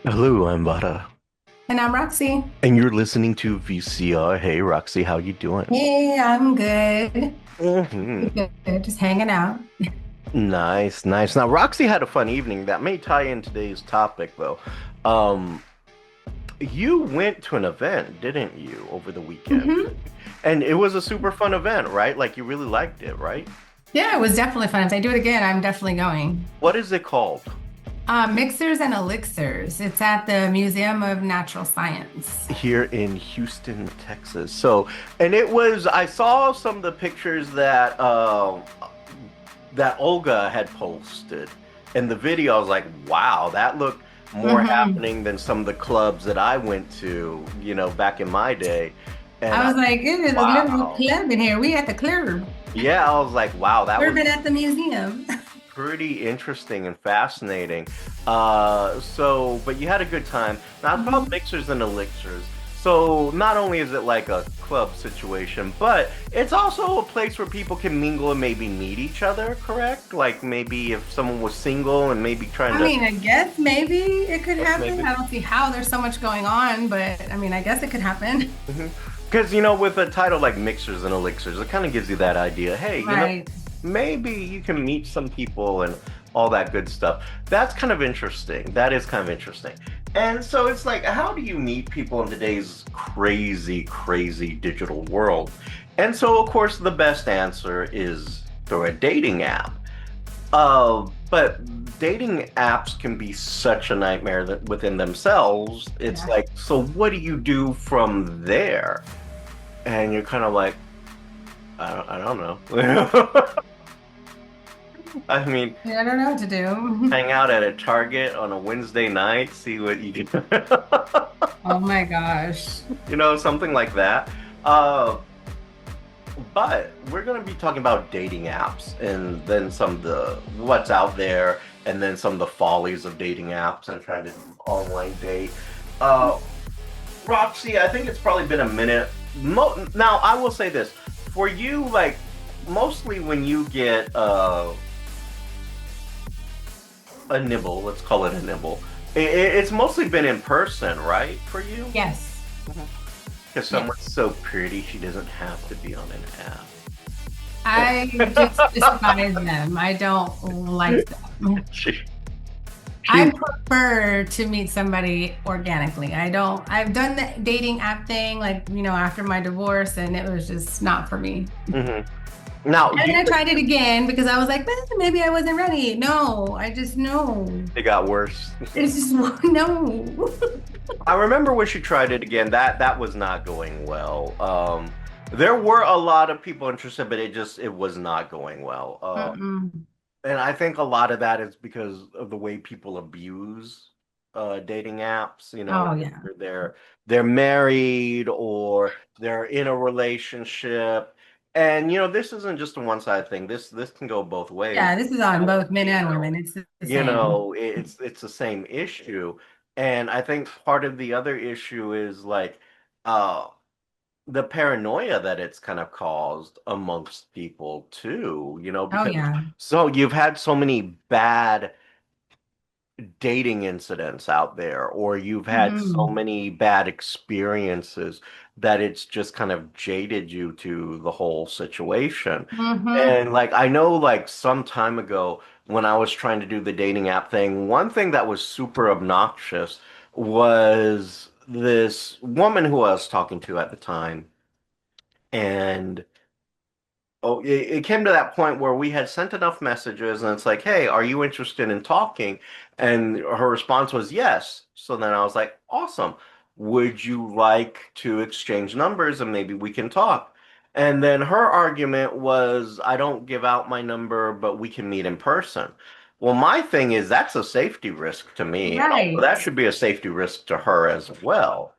Hello, I'm Vara, And I'm Roxy. and you're listening to VCR. Hey, Roxy, how you doing? Hey, I'm good. Hmm. Good. Just hanging out. Nice, nice. Now, Roxy had a fun evening. That may tie in today's topic, though. Um, you went to an event, didn't you, over the weekend? hmm And it was a super fun event, right? Like you really liked it, right? Yeah, it was definitely fun. If they do it again, I'm definitely going. What is it called? Mixers and Elixirs. It's at the Museum of Natural Science. Here in Houston, Texas. So, and it was, I saw some of the pictures that Olga had posted in the video. I was like, wow, that looked more hmm happening than some of the clubs that I went to, back in my day. And I I, was like, it is a literal wow. club in here. We at the club. Yeah, I was like, wow, that We're was been at the museum. pretty interesting and fascinating. But you had a good time. Now, it's about Mhm. mixers and elixirs. So, not only is it like a club situation, but it's also a place where people can mingle and maybe meet each other, correct? Like maybe if someone was single and maybe trying I to, mean, I guess maybe it could happen. maybe. I don't see how there's so much going on, but I mean, I guess it could happen. Because, with a title like Mixers and Elixirs, it kind of gives you that idea. Hey, Right. maybe you can meet some people and all that good stuff. That's kind of interesting. That is kind of interesting. And so it's like, how do you meet people in today's crazy, crazy digital world? And so, of course, the best answer is through a dating app. But dating apps can be such a nightmare that within themselves. It's Yeah. like, so what do you do from there? And you're kind of like, I don't know. I mean, Yeah, I don't know what to do. hang out at a Target on a Wednesday night, see what you can, Oh my gosh. something like that. Uh, but we're going to be talking about dating apps and then some of the what's out there and then some of the follies of dating apps and trying to online date. Uh, Roxy, I think it's probably been a minute. Now, I will say this for you, like mostly when you get a nibble, let's call it a nibble. It's mostly been in person, right, for you? Yes. Because someone's Yes. so pretty, she doesn't have to be on an I just app. despise them. I don't like them. she, I she's prefer to meet somebody organically. I've done the dating app thing, like, after my divorce, and it was just not for me. mhm. Now, And do then you I think tried it again because I was like, maybe I wasn't ready. No, I just, no. it got worse? It's just, no. I remember when she tried it again. That was not going well. There were a lot of people interested, but it was not going well. Mm-mm. And I think a lot of that is because of the way people abuse dating apps. Oh, yeah. They're married or they're in a relationship, and this isn't just a one-sided thing. This can go both ways. Yeah, this is on So, both men and women. It's the same. it's the same issue, and I think part of the other issue is like uh the paranoia that it's kind of caused amongst people too, Oh, because yeah. so you've had so many bad dating incidents out there, or you've had so hmm many bad experiences that it's just kind of jaded you to the whole situation. hmm And like I know like some time ago when I was trying to do the dating app thing, one thing that was super obnoxious was this woman who I was talking to at the time. And it came to that point where we had sent enough messages, and it's like, hey, are you interested in talking? And her response was yes. So then I was like, awesome. Would you like to exchange numbers and maybe we can talk? And then her argument was, I don't give out my number, but we can meet in person. Well, my thing is that's a safety risk to me, and also Right. that should be a safety risk to her as well.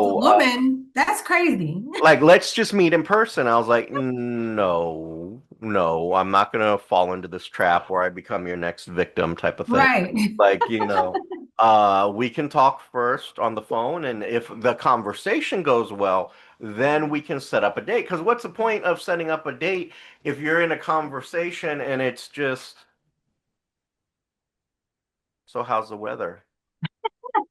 As a woman, that's crazy. Like, let's just meet in person. I was like, no, no, I'm not gonna fall into this trap where I become your next victim type of thing. Right. Like, we can talk first on the phone, and if the conversation goes well, then we can set up a date. Because what's the point of setting up a date if you're in a conversation and it's just, so how's the weather?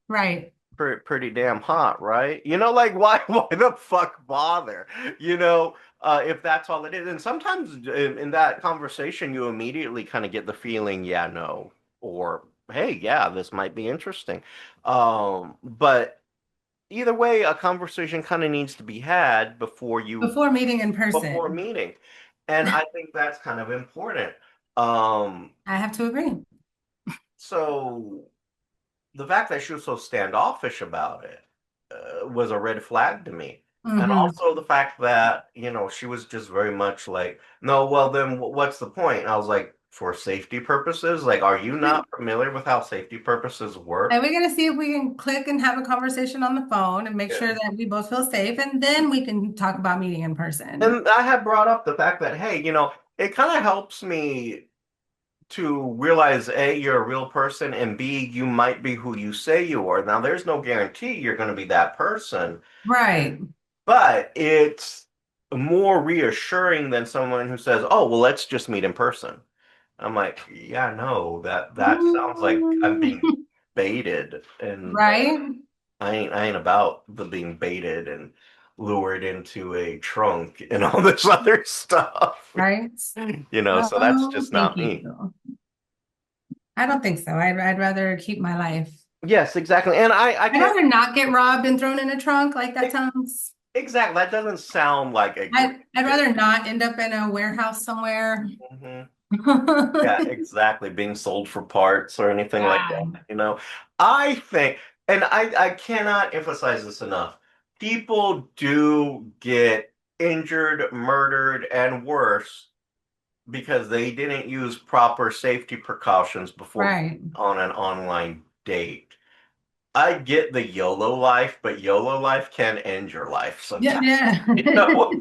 Right. Pretty damn hot, right? Like why the fuck bother? If that's all it is. And sometimes in that conversation, you immediately kind of get the feeling, yeah, no, or hey, yeah, this might be interesting. But either way, a conversation kind of needs to be had Before meeting in before person. meeting. And I think that's kind of important. Um, I have to agree. so the fact that she was so standoffish about it was a red flag to me. And Hmm. also the fact that, she was just very much like, no, well, then what's the point? And I was like, for safety purposes, like, are you not familiar with how safety purposes And work? we're gonna see if we can click and have a conversation on the phone and make sure Yeah. that we both feel safe, and then we can talk about meeting in person. And I had brought up the fact that, hey, it kind of helps me to realize A, you're a real person, and B, you might be who you say you are. Now, there's no guarantee you're going to be that person, Right. but it's more reassuring than someone who says, "Oh, well, let's just meet in person." I'm like, "Yeah, no, that sounds like I'm being Mm. baited, and Right. I ain't about the being baited and lured into a trunk and all this other stuff." Right. So that's Oh, just thank not you. me. I don't think so. I'd rather keep my life. Yes, exactly. And I I'd can't rather not get robbed and thrown in a trunk. Like that sounds. exactly. That doesn't sound like a great I'd fit. rather not end up in a warehouse somewhere. Mhm. Yeah, exactly. Being sold for parts or anything like God. that. I think, and I cannot emphasize this enough. People do get injured, murdered, and worse because they didn't use proper safety precautions before Right. on an online date. I get the YOLO life, but YOLO life can end your life Yeah, sometimes. yeah. You know,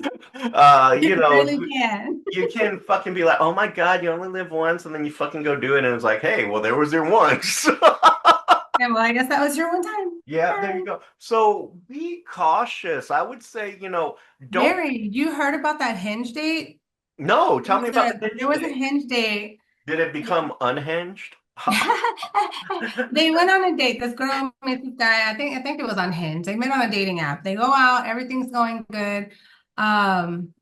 uh, you It know, really can. you can fucking be like, oh my God, you only live once, and then you fucking go do it, and it's like, hey, well, there was your once. Yeah, well, I guess that was your one time. Yeah, there you Bye. go. So be cautious. I would say, don't, Mary, you heard about that hinge date? no, tell me about the There hinge was a date. hinge date. Did it become unhinged? They went on a date. This girl met this guy. I think it was on Hinge. They met on a dating app. They go out, everything's going good. Um,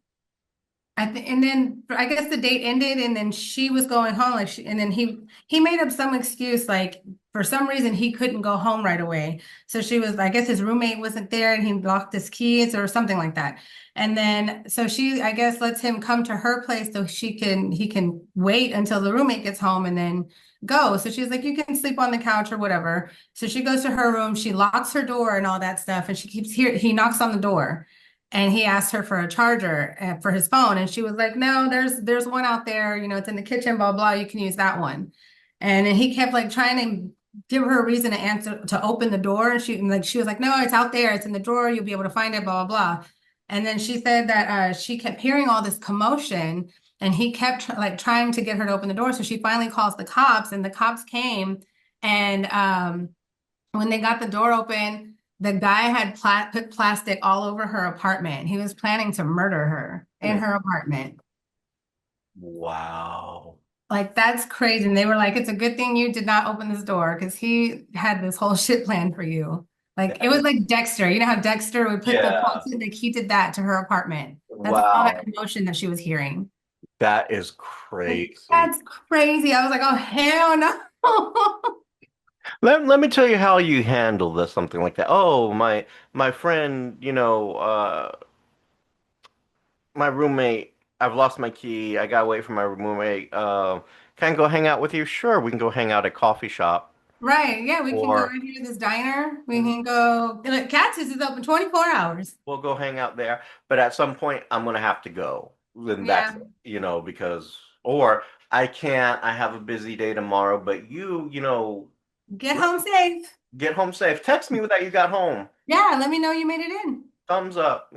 and then I guess the date ended, and then she was going home, and then he made up some excuse, like for some reason he couldn't go home right away. So she was, I guess his roommate wasn't there, and he locked his keys or something like that. And then so she, I guess, lets him come to her place so he can wait until the roommate gets home and then go. So she's like, you can sleep on the couch or whatever. So she goes to her room, she locks her door and all that stuff, and she keeps here. He knocks on the door. And he asked her for a charger for his phone, and she was like, "No, there's one out there. It's in the kitchen. Blah blah. You can use that one." And then he kept like trying to give her a reason to answer to open the door, and she was like, "No, it's out there. It's in the drawer. You'll be able to find it." Blah blah blah. And then she said that she kept hearing all this commotion, and he kept like trying to get her to open the door. So she finally calls the cops, and the cops came, and when they got the door open, the guy had put plastic all over her apartment. He was planning to murder her in her apartment. Wow. Like, that's crazy. And they were like, it's a good thing you did not open this door because he had this whole shit plan for you. Like, it That was is, like Dexter. You know how Dexter would put the yeah. plastic, like he did that to her apartment. That's all that Wow. commotion that she was hearing. That is Like, crazy. that's crazy. I was like, oh, hell no. Let me tell you how you handle this, something like that. Oh, my friend, my roommate, I've lost my key. I got away from my roommate. Can I go hang out with you? Sure, we can go hang out at coffee shop. Right. Yeah, we can go Or right here to this diner. We Mhm. can go. Look, Katz's is open 24 hours. We'll go hang out there. But at some point, I'm gonna have to go. Then that's Yeah. it, because or I can't. I have a busy day tomorrow. But Get let home safe. get home safe. Text me that you got home. Yeah, let me know you made it in. Thumbs up.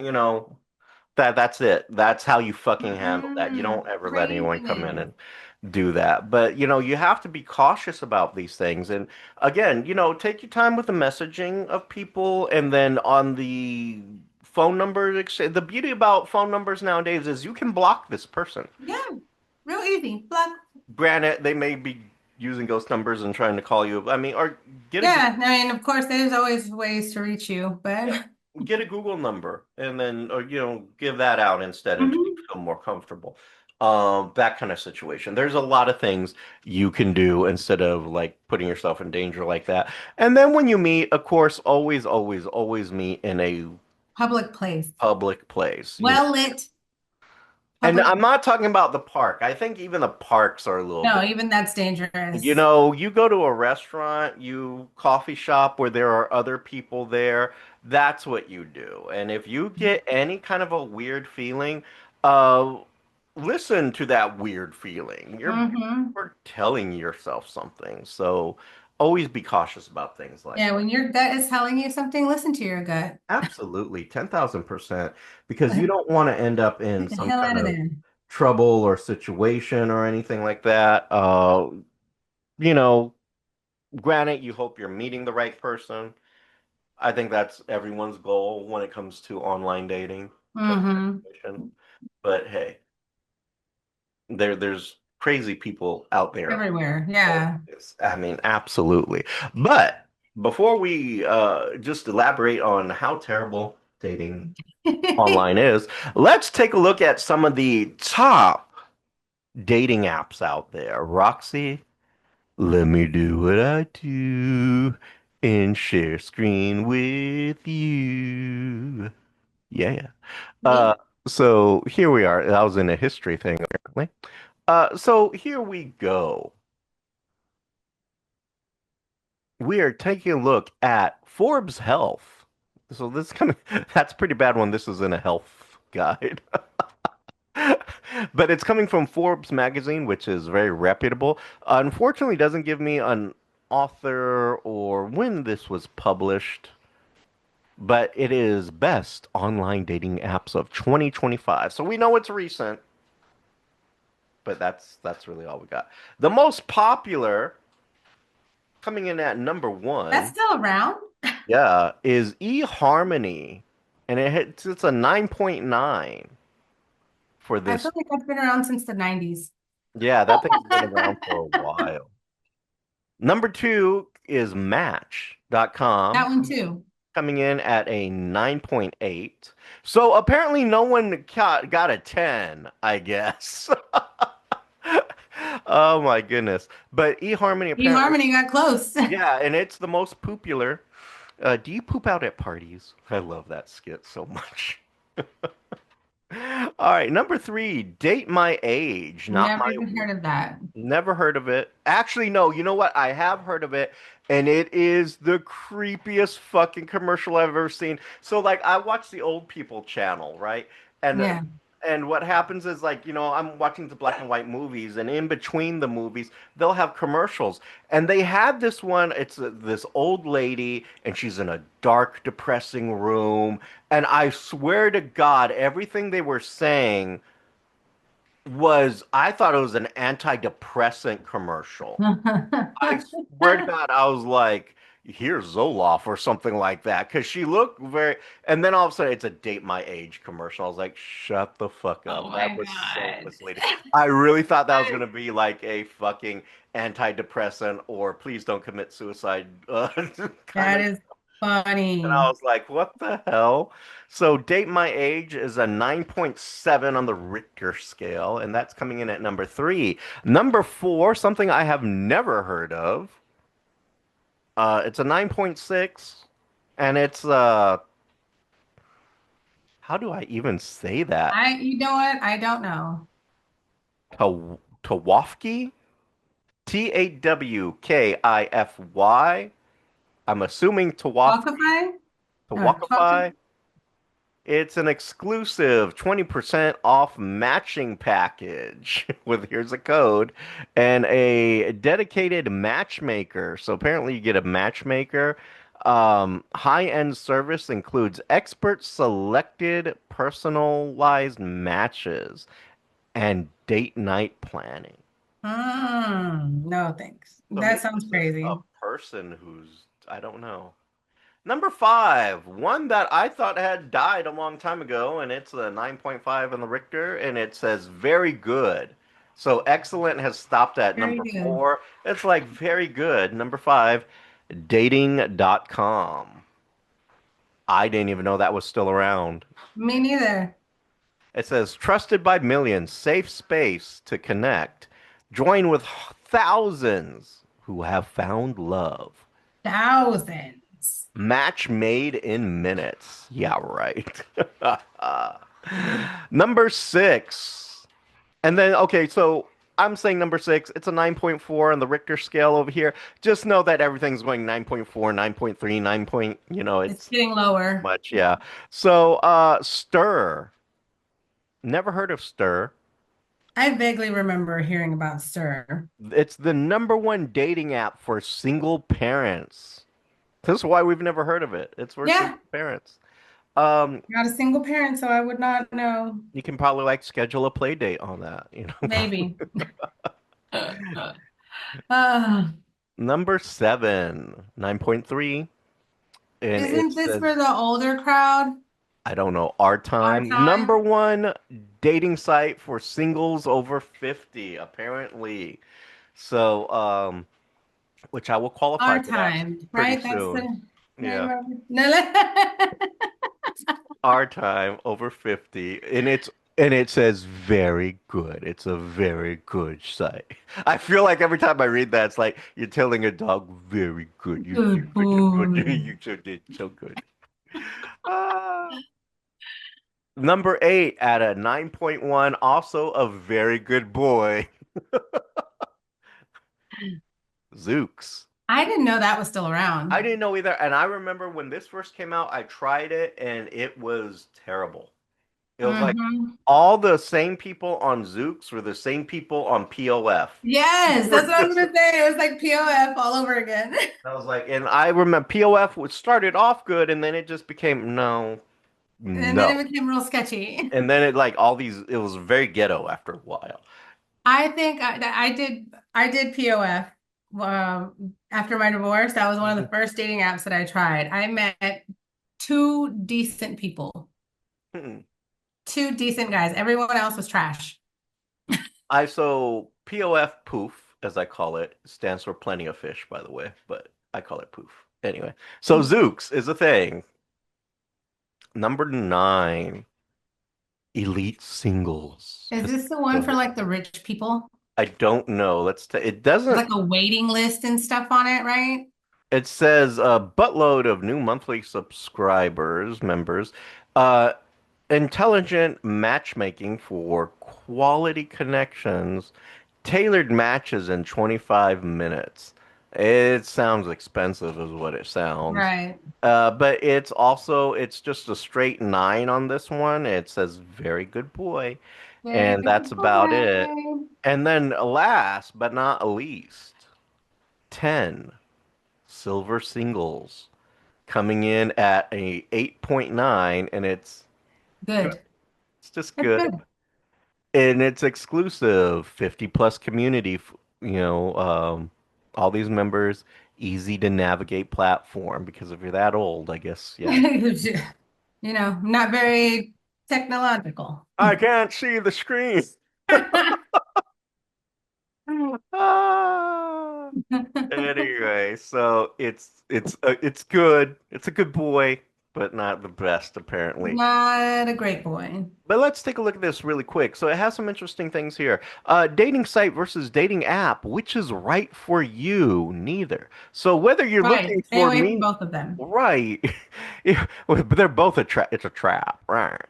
That's it. That's how you fucking handle that. You Mm-mm. don't ever let anyone come in Craziness. and do that. But you have to be cautious about these things. And again, take your time with the messaging of people and then on the phone numbers. The beauty about phone numbers nowadays is you can block this person. Yeah, real easy. Block. Granted, they may be using ghost numbers and trying to call you. I mean, or Get a Yeah, I mean, of course, there's always ways to reach you, yeah, but get a Google number and then or give that out instead until you Mhm. feel more comfortable. That kind of situation. There's a lot of things you can do instead of like putting yourself in danger like that. And then when you meet, of course, always, always, always meet in a Public place, public place, well lit And public. I'm not talking about the park. I think even the parks are a little No, bit. even that's dangerous. You go to a restaurant, you coffee shop where there are other people there, that's what you do. And if you get any kind of a weird feeling, uh, listen to that weird feeling. Hmm. You're telling yourself something. So always be cautious about things like Yeah, that. when your gut is telling you something, listen to your gut. Absolutely, 10,000%, because you don't want to end up in Get the some hell kind out of of there. trouble or situation or anything like that. You know, Granted, you hope you're meeting the right person. I think that's everyone's goal when it comes to online dating kind Hmm. of situation. But hey, there's crazy people out there. Everywhere. Yeah. I mean, absolutely. But before we just elaborate on how terrible dating online is, let's take a look at some of the top dating apps out there. Roxy, let me do what I do and share screen with you. Yeah. Uh, Neat. so here we are. That was in a history thing, apparently. So here we go. We are taking a look at Forbes Health. So this kind of that's pretty bad when this is in a health guide. But it's coming from Forbes magazine, which is very reputable. Unfortunately, doesn't give me an author or when this was published, but it is best online dating apps of 2025. So we know it's recent, but that's really all we got. The most popular, coming in at number That's one, still around. yeah, is eHarmony, and it's a 9.9 for I feel this. like that's been around since the 90s. Yeah, that thing's been around for a while. Number two is That Match.com, one too. coming in at a 9.8. So apparently no one got a 10, I guess. Oh my goodness. But eHarmony apparently, eHarmony got close. yeah, and it's the most popular. Do you poop out at parties? I love that skit so much. All right, number three, Date My Age, not Never my. even heard of that. Never heard of it. Actually, no, you know what? I have heard of it, and it is the creepiest fucking commercial I've ever seen. So, like, I watch the old people channel, right? And Yeah. and what happens is like, I'm watching the black and white movies, and in between the movies, they'll have commercials. And they had this one, it's this old lady, and she's in a dark, depressing room. And I swear to God, everything they were saying I thought it was an antidepressant commercial. I swear to God, I was like, here's Zoloft or something like that. Because she looked and then all of a sudden it's a Date My Age commercial. I was like, shut the fuck Oh up. That my was so God. misleading. I really thought that was going to be like a fucking antidepressant or please don't commit suicide kind That of. is And I funny. was like, what the hell? So Date My Age is a 9.7 on the Richter scale, and that's coming in at number three. Number four, something I have never heard of. It's a 9.6, and it's how do I even say that? You know what? I don't know. Tawafki? Tawkify. I'm assuming Tawafki. Talkify? No, talk. Tawakify. It's an exclusive 20% off matching package with here's a code and a dedicated matchmaker. So apparently you get a matchmaker. High-end service includes expert selected personalized matches and date night planning. No, thanks. So That maybe sounds this is a crazy. person who's, I don't know. Number five, one that I thought had died a long time ago, and it's a 9.5 on the Richter, and it says very good. So excellent has stopped at Very number good. four. It's like very good. Number five, Dating.com. I didn't even know that was still around. Me neither. It says trusted by millions, safe space to connect. Join with thousands who have found love. Thousands. Match made in minutes. Yeah, right. Number six. And then, okay, so I'm saying number six. It's a 9.4 on the Richter scale over here. Just know that everything's going 9.4, 9.3, 9 point, It's it's getting lower. much, yeah. So, Stir. Never heard of Stir. I vaguely remember hearing about Stir. It's the number one dating app for single parents. This is why we've never heard of it. It's for single Yeah, parents. Um, not a single parent, so I would not know. you can probably like schedule a play date on that. Maybe. Uh, Number seven, 9.3, and it isn't this says, for the older crowd? I don't know, our Our time. Number time? one dating site for singles over 50, apparently. So, which I will qualify Our for that time, pretty right? That's soon. the name Yeah. of it. No. Our time over 50, and it says very good. It's a very good site. I feel like every time I read that, it's like you're telling a dog, very good. You did Good good. boy. You so did so good. Ah. Number eight at a 9.1, also a very good boy, Zooks. I didn't know that was still I around. didn't know either, and I remember when this first came out, I tried it and it was terrible. It was like Hmm. all the same people on Zooks were the same people on POF. Yes, that's We're what I was just, gonna say. It was like POF all over again. I was like, and I remember POF was started off good, and then it just became no, And then no, it became real sketchy. and then it like all these, it was very ghetto after a while. I think I did POF after my divorce. That was one of the first dating apps that I tried. I met two decent people, two decent guys. Everyone else was trash. I so POF poof, as I call it, stands for plenty of fish, by the way, but I call it poof. Anyway, so Zooks is a thing. Number nine, elite singles. Is this the one for like the rich people? I don't know. It There's doesn't. like a waiting list and stuff on it, right? It says a buttload of new monthly subscribers, members, uh, intelligent matchmaking for quality connections, tailored matches in 25 minutes. It sounds expensive, is what it sounds. Right. But it's just a straight nine on this one. It says very good boy, Very and that's good about it. boy. And then last but not least, 10 silver singles coming in at a 8.9, and good. Good. It's just That's good. good. And it's exclusive, 50 plus community, you know, all these members, easy to navigate platform because if you're that old, I guess, yeah. Not very technological. I can't see the screen. Ah. Anyway, so it's good. It's a good boy, but not the best apparently. Not a great boy. But let's take a look at this really quick. So it has some interesting things here. Dating site versus dating app, which is right for you? Neither. So whether you're Right. looking Stay for away from me, both of them. right? Yeah, well, but they're both a trap. It's a trap, right?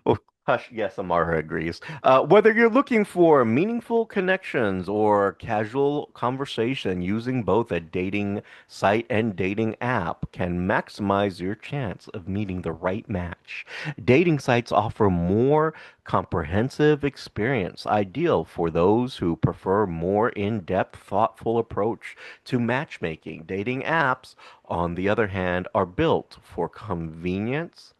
Well, hush, yes, Amara agrees. Whether you're looking for meaningful connections or casual conversation, using both a dating site and dating app can maximize your chance of meeting the right match. Dating sites offer more comprehensive experience, ideal for those who prefer more in-depth, thoughtful approach to matchmaking. Dating apps, on the other hand, are built for convenience,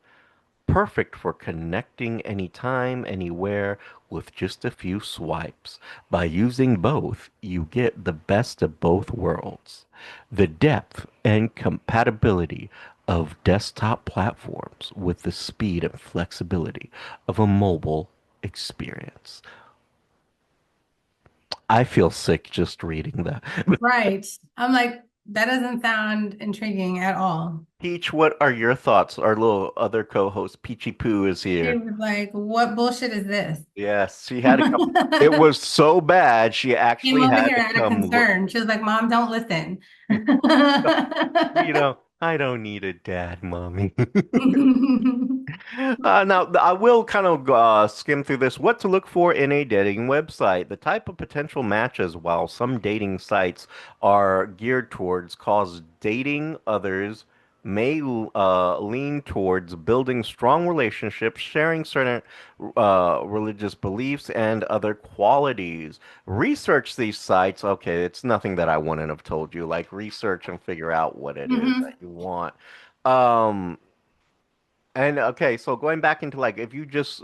perfect for connecting anytime, anywhere with just a few swipes. By using both, you get the best of both worlds. The depth and compatibility of desktop platforms with the speed and flexibility of a mobile experience. I feel sick just reading that. Right. I'm like, that doesn't sound intriguing at all. Peach, what are your thoughts? Our little other co-host, Peachy Poo, is She here. was like, what bullshit is this? Yes, she had to come. It was so bad, she Came actually over had here to out of come look. concern. She was like, Mom, don't listen. I don't need a dad, mommy. Now, I will kind of skim through this. What to look for in a dating website. The type of potential matches, while some dating sites are geared towards cause dating, others may lean towards building strong relationships, sharing certain religious beliefs, and other qualities. Research these sites. Okay, it's nothing that I wouldn't have told you. Like research and figure out what it is that hmm you want. Um, and okay, so going back into like if you just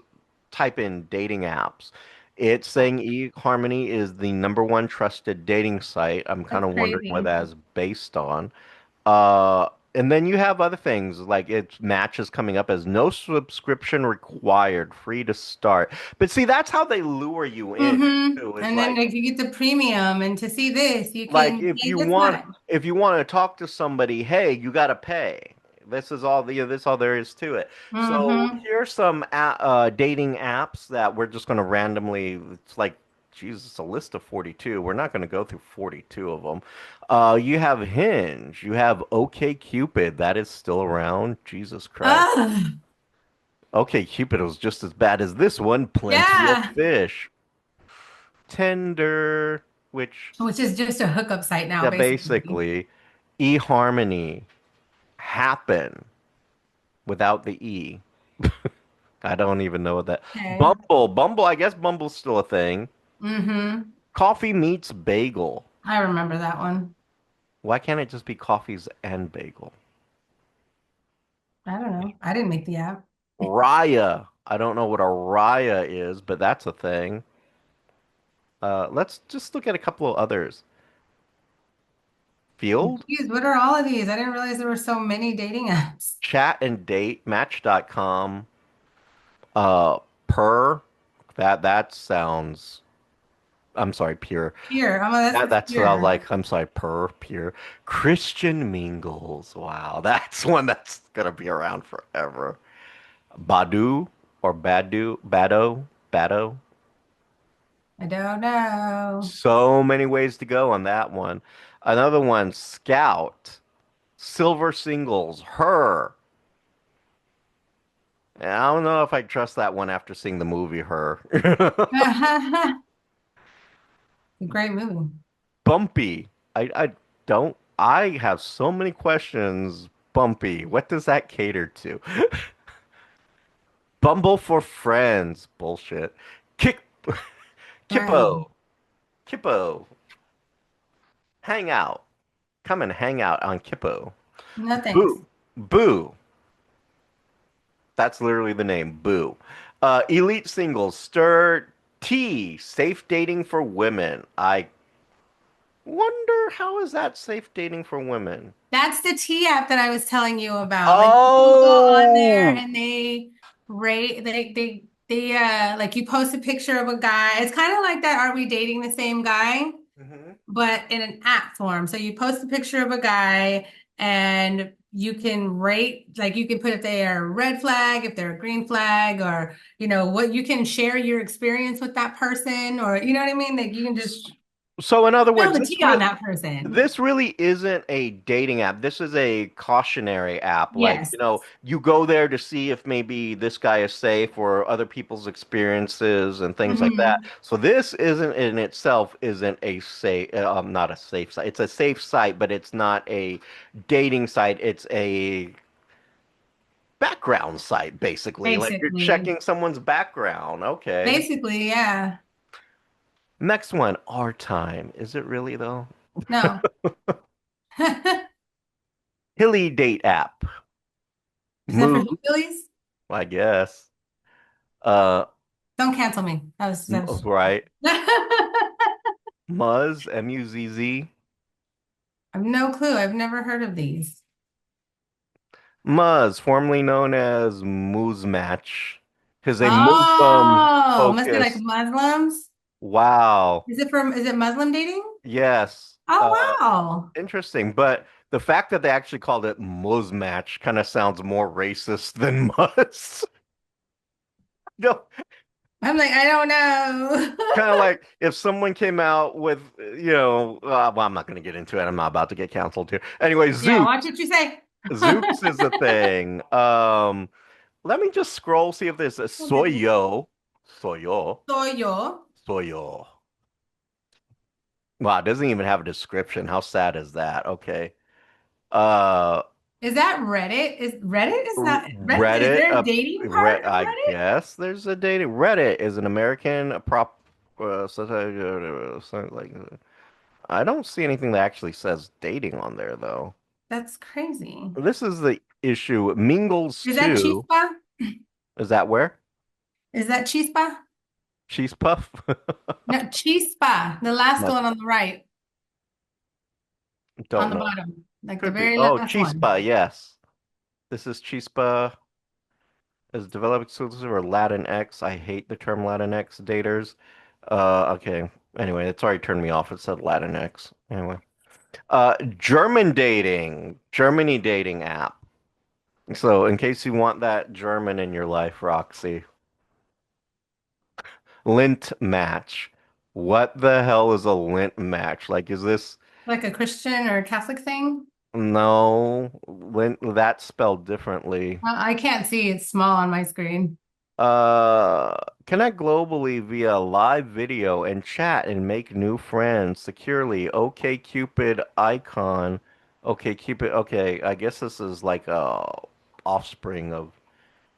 type in dating apps, it's saying eHarmony is the number one trusted dating site. I'm kind That's of wondering what crazy. that's based on. Uh, and then you have other things like its matches coming up as no subscription required, free to start. But see, that's how they lure you in too, is And then like like you get the premium and to see this, you like can pay this much. if you want to talk to somebody, hey, you got to pay. This is all this all there is to it. So hmm here's some dating apps that we're just going to randomly. It's like Jesus, a list of 42. We're not going to go through 42 of them. You have Hinge. You have OK Cupid. That is still around. Jesus Christ. Ugh. OK Cupid was just as bad as this one. Plenty of Yeah. fish. Tinder, which Which is just a hookup site now, yeah, basically. basically, eHarmony happen without the E. I don't even know what that. Okay. Bumble, I guess Bumble's still a thing. hmm Coffee meets bagel. I remember that one. Why can't it just be coffees and bagel? I don't know. I didn't make the app. Raya. I don't know what a Raya is, but that's a thing. Let's just look at a couple of others. Field, Geez, what are all of these? I didn't realize there were so many dating apps. chat and date, match.com, uh, purr. That sounds I'm sorry, pure. Here, I'm that's what's That's what I here. like. I'm sorry, pure. Christian Mingles. Wow, that's one that's gonna be around forever. Badu or Bado. I don't know. So many ways to go on that one. Another one, Scout, Silver Singles, Her. And I don't know if I trust that one after seeing the movie Her. A great movie. Bumpy. I don't. I have so many questions. Bumpy. What does that cater to? Bumble for friends. Bullshit. Kick. Wow. Kippo. Kippo. Hang out. Come and hang out on Kippo. No thanks. Boo. Boo. That's literally the name. Boo. Elite singles. Stir T. Safe dating for women. I wonder how is that safe dating for women? That's the T app that I was telling you about. Like people go on there Oh. and they rate like you post a picture of a guy. It's kind of like that Are We Dating the Same Guy? Mhm. But in an app form. So you post a picture of a guy and you can rate, like you can put if they are a red flag, if they're a green flag, or what you can share your experience with that person, or you know what I mean? Like you can just So in other spill words, the tea on that person. this really isn't a dating app. This is a cautionary app. Like, Yes. you go there to see if maybe this guy is safe or other people's experiences and things like that. hmm So this isn't in itself isn't a safe not a safe site. It's a safe site, but it's not a dating site. It's a background site basically. Like you're Basically. checking someone's background. Okay. Basically, yeah. Next one, our time. Is it really though? No. Hilly date app. Is that for Move, hillbillies? I guess. Uh, Don't cancel me. That was right. Muzz, M-U-Z-Z. I have no clue. I've never heard of these. Muzz, formerly known as Moose Match, is a Muslim Oh, must be like focused. Muslims. Wow. Is it Muslim dating? Yes. Oh, wow. Interesting. But the fact that they actually called it Muzmatch kind of sounds more racist than Muz. No, I'm like, I don't kind of know. like if someone came out with, well, I'm not going to get into it. I'm not about to get canceled here. Anyway, Yeah, watch Zoops. what you say. Zoops is a thing. Let me just scroll, see if there's a soyo, Soy yo. soyo. Wow, it doesn't even have a description. How sad is that? Okay. Uh, Is that Reddit? Reddit? Is Reddit, there a dating part of I Reddit? guess there's a dating. Reddit is an American prop, something like. I don't see anything that actually says dating on there though. That's crazy. This is the issue. Mingles Is that too. chispa? Is that where? Is that chispa? Cheese puff? No, chispa. The last Not, one on the right, on don't the know. bottom, like the Could be. very Oh, last one. chispa, yes. This is chispa is developed exclusive or Latinx. I hate the term Latinx daters. Okay. Anyway, it's already turned me off. It said Latinx. Anyway. German dating. Germany dating app. So in case you want that German in your life, Roxy. Lint match. What the hell is a lint match? Like, is this Like a Christian or a Catholic thing? no lint that's spelled differently. I can't see. It's small on my screen. Uh, Connect globally via live video and chat and make new friends securely. OK Cupid icon. OK Cupid. Okay, I guess this is like a offspring of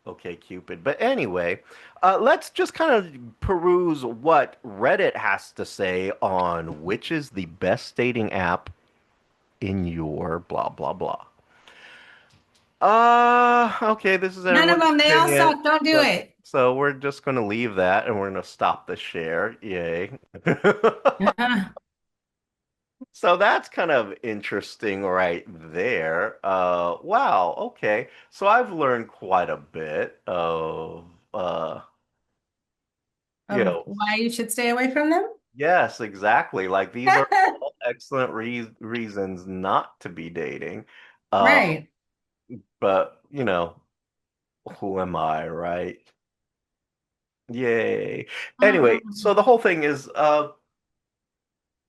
OK Cupid. But anyway, let's just kind of peruse what Reddit has to say on which is the best dating app in your blah blah blah. Okay, this is None of everyone's them. They all opinion. suck. Don't do So, it. so we're just going to leave that and we're going to stop the share. Yay. So that's kind of interesting right there. Wow, okay. So I've learned quite a bit of you Of know, why you should stay away from them? yes, exactly. Like these are all excellent reasons not to be dating. Uh, Right. but who am I, right? Yay. Anyway, so Mm-mm. the whole thing is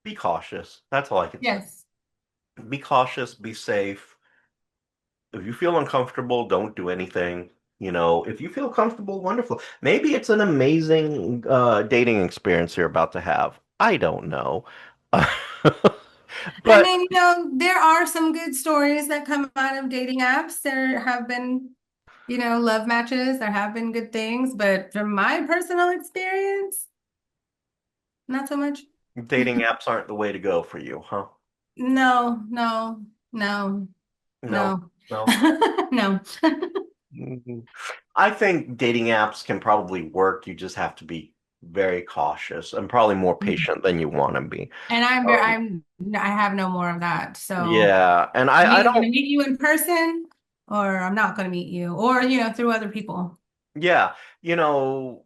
be cautious. That's all I can say. Yes. Be cautious, be safe. If you feel uncomfortable, don't do anything. If you feel comfortable, wonderful. Maybe it's an amazing dating experience you're about to have. I don't know. I But mean, there are some good stories that come out of dating apps. There have been, love matches. There have been good things, but from my personal experience, not so much. dating apps aren't the way to go for you, huh? No, no, no, No, no, no. no. Mhm. I think dating apps can probably work. You just have to be very cautious and probably more patient than you want to be. And Um, I have no more of that. So yeah, and I'm I either going don't. to meet you in person or I'm not going to meet you or, through other people. Yeah, you know,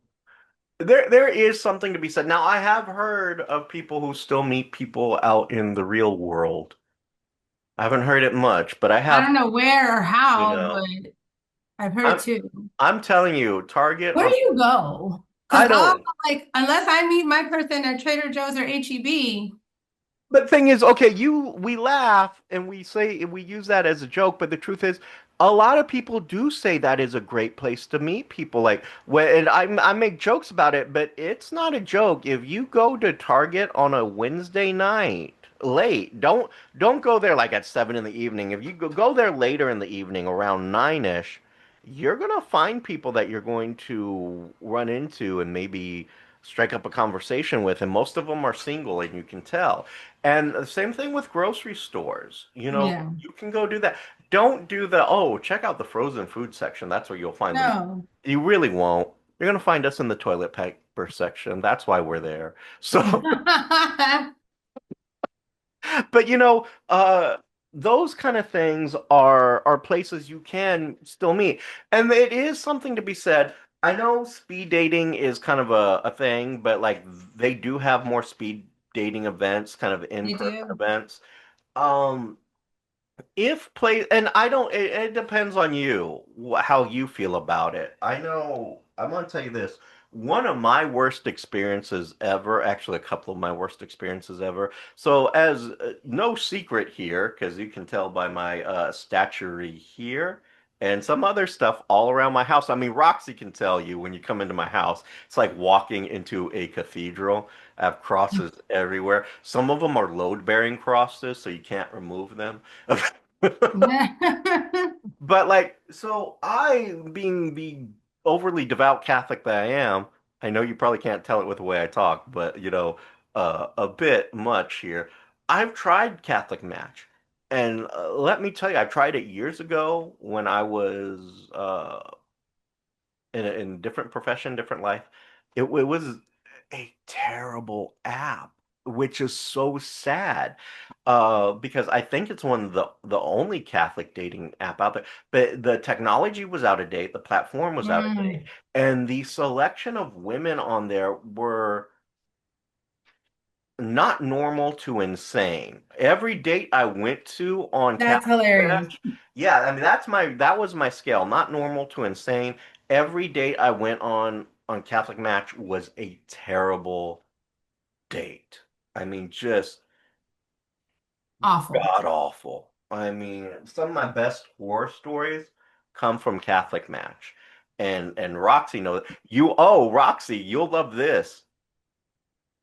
there is something to be said. Now, I have heard of people who still meet people out in the real world. I haven't heard it much, but I I have. don't know where or You how, know, but I've heard it I'm too. I'm telling you, Target Where on. do you go? Because I don't. unless I meet my person at Trader Joe's or HEB, But thing is, okay, we laugh and we use that as a joke, but the truth is, a lot of people do say that is a great place to meet people. Like, when I make jokes about it, but it's not a joke. If you go to Target on a Wednesday night late, don't go there like at 7 in the evening. If you go there later in the evening, around 9-ish, you're gonna find people that you're going to run into and maybe strike up a conversation with, and most of them are single, and you can tell. And the same thing with grocery stores. yeah, You can go do that. Don't do the check out the frozen food section. That's where you'll find them. no. You really won't. You're gonna find us in the toilet paper section. That's why we're there. So, but those kind of things are places you can still meet. And it is something to be said. I know speed dating is kind of a thing, but like they do have more speed dating events, kind of They in-person do. events. Um, if play, and I don't, it depends on you, how you feel about it. I know, I'm gonna tell you this. One of my worst experiences ever, actually, a couple of my worst experiences ever. So, as no secret here, because you can tell by my statuary here and some other stuff all around my house. I mean, Roxy can tell you when you come into my house, it's like walking into a cathedral. I have crosses everywhere. Some of them are load-bearing crosses, so you can't remove them. But like, so I, being the overly devout Catholic that I am, I know you probably can't tell it with the way I talk, but a bit much here. I've tried Catholic Match, and let me tell you, I tried it years ago when I was in a different profession, different life. It was a terrible app, which is so sad. Because I think it's one of the only Catholic dating app out there. But the technology was out of date, the platform was out of date, Mm, and the selection of women on there were not normal to insane. Every date I went to on that's Catholic hilarious. Match, yeah, I mean that was my scale, not normal to insane. Every date I went on Catholic Match was a terrible date. I mean, just Awful. god awful. I mean, some of my best horror stories come from Catholic Match. And Roxy knows Roxy, you'll love this.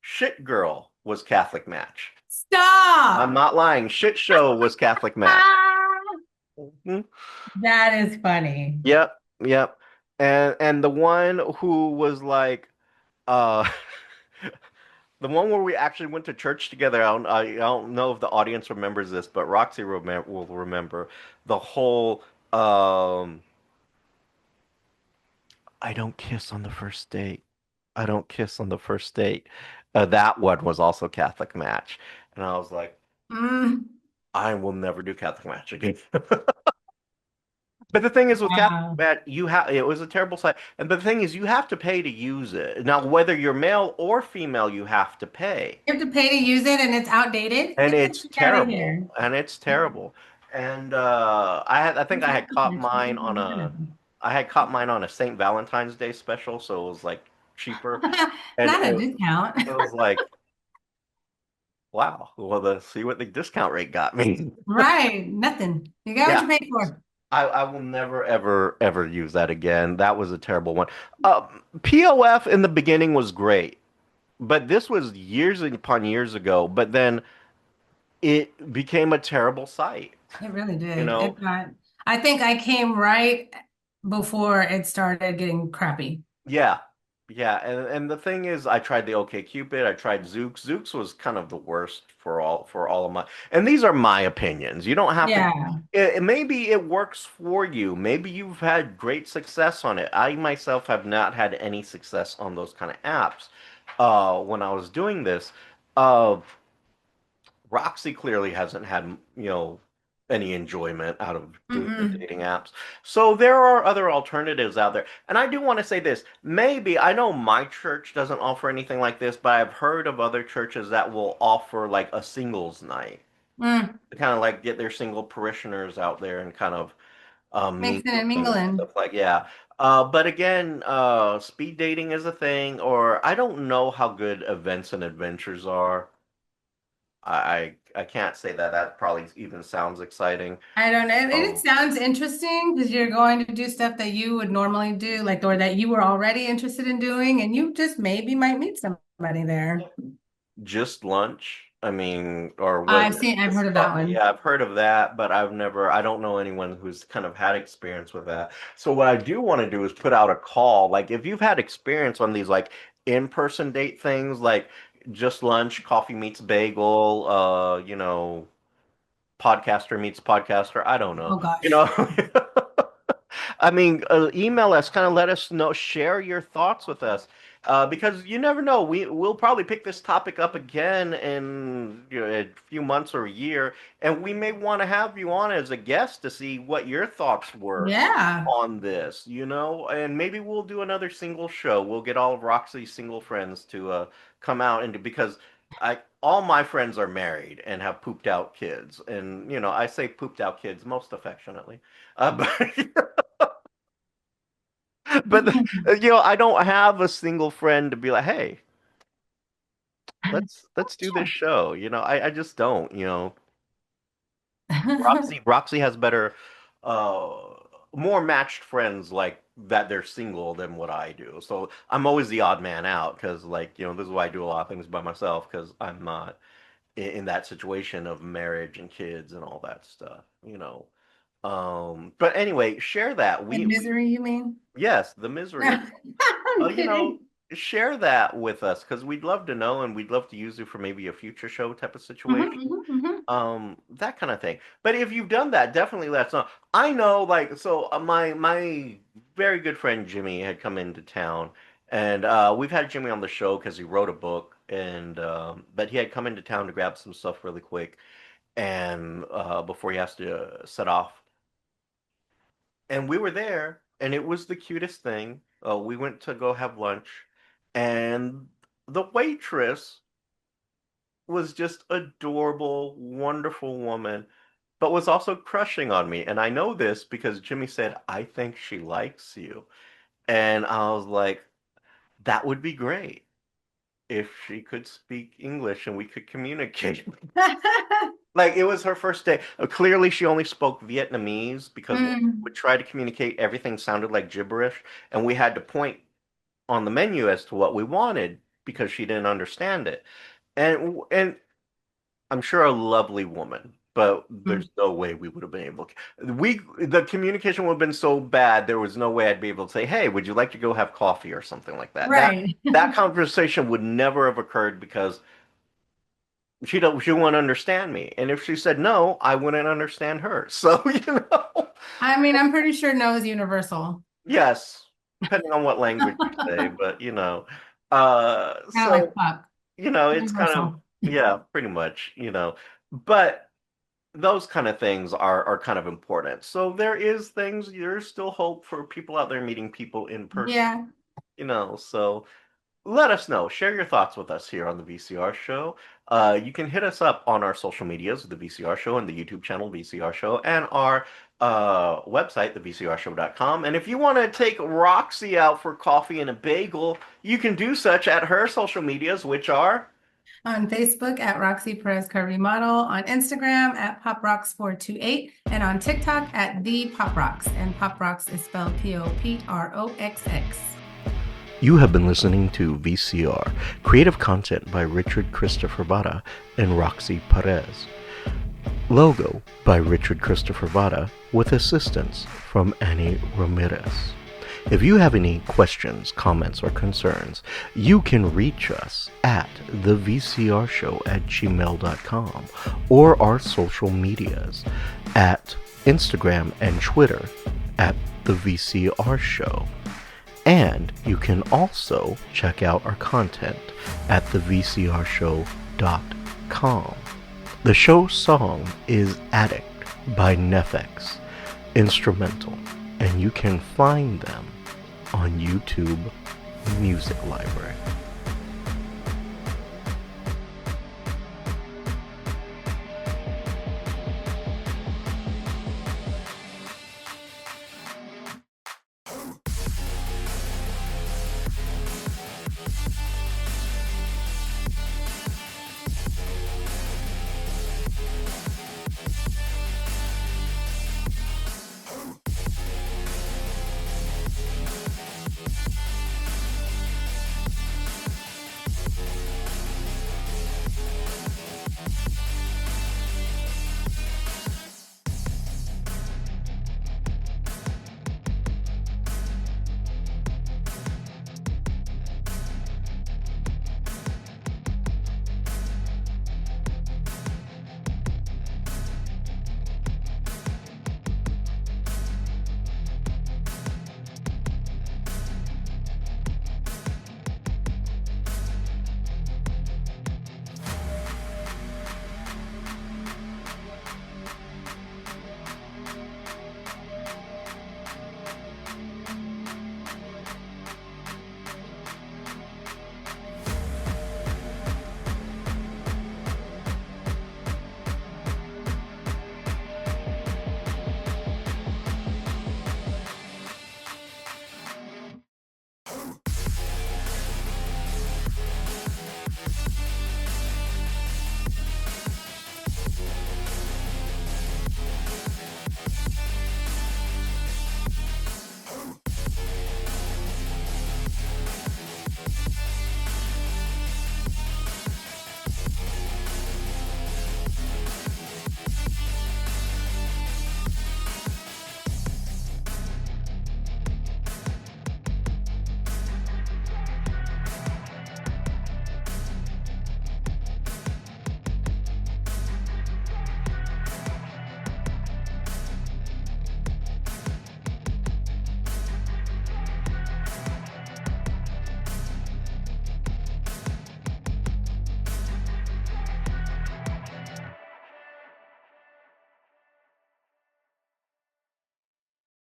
Shit Girl was Catholic Match. I'm Stop. not lying. Shit Show was Catholic Match. Mhm. That is funny. Yep, yep. And the one who was like uh the one where we actually went to church together. I don't know if the audience remembers this, but will remember the whole I don't kiss on the first date. I don't kiss on the first date. That one was also Catholic Match. And I was like, Mm, I will never do Catholic Match again. But the thing is with Catholic wow. Match, you have it was a terrible site. And but the thing is you have to pay to use it. Now, whether you're male or female, you have to pay. You have to pay to use it and it's outdated. And Get that it's shit out of terrible. here. And it's terrible. And I think It's I had caught mine on a St. Valentine's Day special, so it was like cheaper. And not a discount. it was like, wow, well, the see what the discount rate got me. Right. Nothing. You got what Yeah, you paid for. I will never ever use that again. That was a terrible one. Uh, POF in the beginning was great, but this was years upon years ago. But then it became a terrible site. It really You did. know, It got, I think I came right before it started getting crappy. yeah, yeah, and the thing is, I tried the OK Cupid, I tried Zooks. Zooks was kind of the worst for all of my, and these are my opinions. You don't have to. Yeah. Maybe it works for you. Maybe you've had great success on it. I myself have not had any success on those kind of apps. When I was doing this, uh, Roxy clearly hasn't had, any enjoyment out of doing the Mm-mm. dating apps. So there are other alternatives out there. And I do want to say this. Maybe, I know my church doesn't offer anything like this, but I've heard of other churches that will offer like a singles night Mm. to kind of like get their single parishioners out there and kind of Mixing mingle and and mingling. stuff like, yeah. But again, speed dating is a thing, or I don't know how good events and adventures are. I can't say that. That probably even sounds exciting. I don't know. It Oh, sounds interesting because you're going to do stuff that you would normally do, like, or that you were already interested in doing, and you just maybe might meet somebody there. just lunch. I mean, or was it I've just heard of that coffee? one. Yeah, I've heard of that, but I don't know anyone who's kind of had experience with that. So what I do want to do is put out a call. Like if you've had experience on these like in-person date things, like just lunch, coffee meets bagel, podcaster meets podcaster. I don't know. Oh gosh. I mean, email us, kind of let us know, share your thoughts with us, because you never know. We'll probably pick this topic up again in a few months or a year, and we may want to have you on as a guest to see what your thoughts were Yeah. on this, and maybe we'll do another single show. We'll get all of Roxy's single friends to come out and because I all my friends are married and have pooped out kids, and I say pooped out kids most affectionately. But but I don't have a single friend to be like, hey, let's do this show. I just don't. Roxy has better, uh, more matched friends like that. They're single than what I do. So I'm always the odd man out because, like, this is why I do a lot of things by myself because I'm not in that situation of marriage and kids and all that stuff. But anyway, share that. And We misery, you mean? yes, the misery. I'm You know, kidding. share that with us because we'd love to know and we'd love to use it for maybe a future show type of Hmm, situation. hmm. That kind of thing. But if you've done that, definitely let us know. I know, like, so my very good friend Jimmy had come into town, and we've had Jimmy on the show because he wrote a book, and but he had come into town to grab some stuff really quick, and before he has to set off, and we were there, and it was the cutest thing. We went to go have lunch, and the waitress was just adorable, wonderful woman, but was also crushing on me. And I know this because Jimmy said, I think she likes you. And I was like, that would be great if she could speak English and we could communicate. Like it was her first day. Clearly, she only spoke Vietnamese because when we Mm, would try to communicate, everything sounded like gibberish, and we had to point on the menu as to what we wanted because she didn't understand it. And I'm sure a lovely woman, but mm. there's no way we would have been able to. The communication would have been so bad, there was no way I'd be able to say, "Hey, would you like to go have coffee?" or something like that. That Right. that conversation would never have occurred because she wouldn't understand me. And if she said no, I wouldn't understand her. So, I mean, I'm pretty sure no is universal. yes, depending on what language you say, but Kind of like so fuck. it's kind of Universal. yeah, pretty much. But those kind of things are kind of important. So there's still hope for people out there meeting people in person, Yeah. so let us know. Share your thoughts with us here on the VCR Show. You can hit us up on our social medias, the VCR Show, and the YouTube channel, VCR Show, and our website, thevcrshow.com. And if you want to take Roxy out for coffee and a bagel, you can do such at her social medias, which are On Facebook at Roxy Perez Curvy Model, on Instagram at PopRocks428, and on TikTok at the Pop Rocks. And Pop Rocks is spelled POPROXX. You have been listening to VCR, creative content by Richard Christopher Vara and Roxy Perez. Logo by Richard Christopher Vara with assistance from Annie Ramirez. If you have any questions, comments, or concerns, you can reach us at thevcrshow@gmail.com or our social medias at Instagram and Twitter at the VCR Show. And you can also check out our content at thevcrshow.com. The show song is Addict by Nefex, instrumental, and you can find them on YouTube Music Library.